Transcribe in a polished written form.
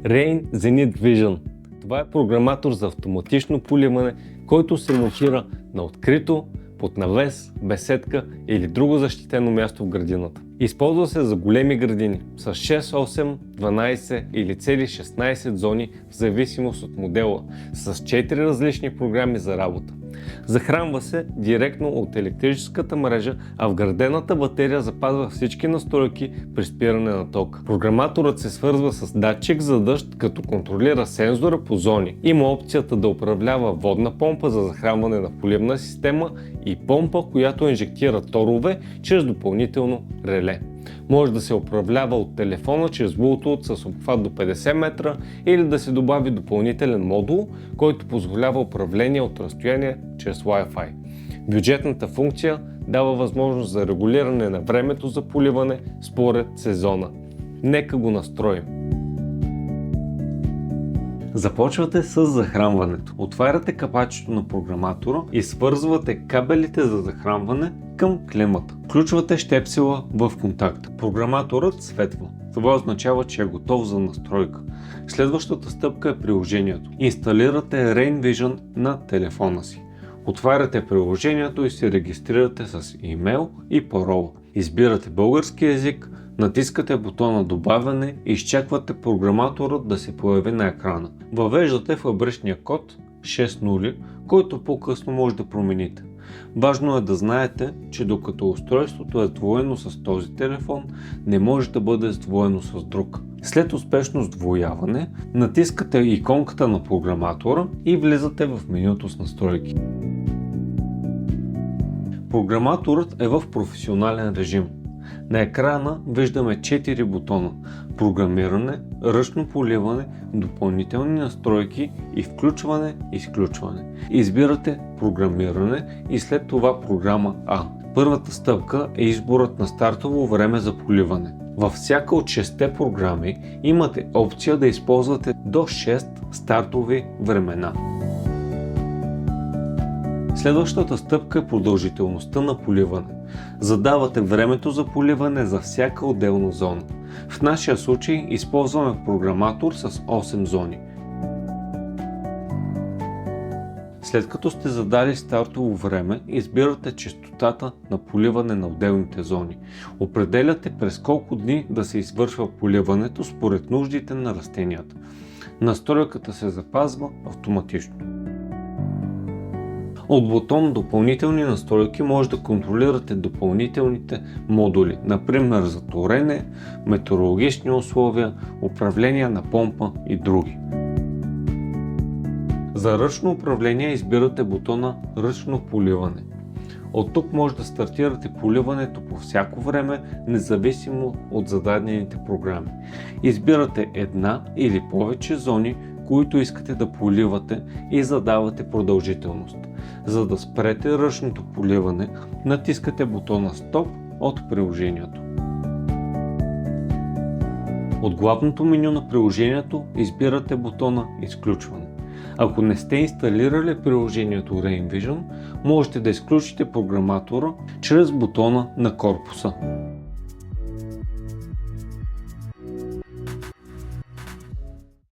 Rain Zenith Vision. Това е програматор за автоматично поливане, който се монтира на открито, под навес, беседка или друго защитено място в градината. Използва се за големи градини с 6, 8, 12 или цели 16 зони в зависимост от модела, с 4 различни програми за работа. Захранва се директно от електрическата мрежа, а вградената батерия запазва всички настройки при спиране на тока. Програматорът се свързва с датчик за дъжд, като контролира сензора по зони. Има опцията да управлява водна помпа за захранване на поливна система и помпа, която инжектира торове чрез допълнително реле. Може да се управлява от телефона чрез Bluetooth с обхват до 50 метра или да се добави допълнителен модул, който позволява управление от разстояние чрез Wi-Fi. Бюджетната функция дава възможност за регулиране на времето за поливане според сезона. Нека го настроим. Започвате с захранването. Отваряте капачето на програматора и свързвате кабелите за захранване към клемата. Включвате щепсела в контакт. Програматорът светва. Това означава, че е готов за настройка. Следващата стъпка е приложението. Инсталирате Rain Vision на телефона си. Отваряте приложението и се регистрирате с имейл и парола. Избирате български език, натискате бутона добавяне и изчаквате програматорът да се появи на екрана. Въвеждате фабричния код 60, който по-късно може да промените. Важно е да знаете, че докато устройството е сдвоено с този телефон, не може да бъде сдвоено с друг. След успешно сдвояване, натискате иконката на програматора и влизате в менюто с настройки. Програматорът е в професионален режим. На екрана виждаме 4 бутона: програмиране, ръчно поливане, допълнителни настройки и включване-изключване. Избирате програмиране и след това програма А. Първата стъпка е изборът на стартово време за поливане. Във всяка от 6 програми имате опция да използвате до 6 стартови времена. Следващата стъпка е продължителността на поливане. Задавате времето за поливане за всяка отделна зона. В нашия случай използваме програматор с 8 зони. След като сте задали стартово време, избирате честотата на поливане на отделните зони. Определяте през колко дни да се извършва поливането според нуждите на растенията. Настройката се запазва автоматично. От бутон допълнителни настройки може да контролирате допълнителните модули, например за торене, метеорологични условия, управление на помпа и други. За ръчно управление избирате бутона Ръчно поливане. От тук може да стартирате поливането по всяко време, независимо от зададените програми. Избирате една или повече зони, които искате да поливате и задавате продължителност. За да спрете ръчното поливане, натискате бутона Стоп от приложението. От главното меню на приложението избирате бутона Изключване. Ако не сте инсталирали приложението Rain Vision, можете да изключите програматора чрез бутона на корпуса.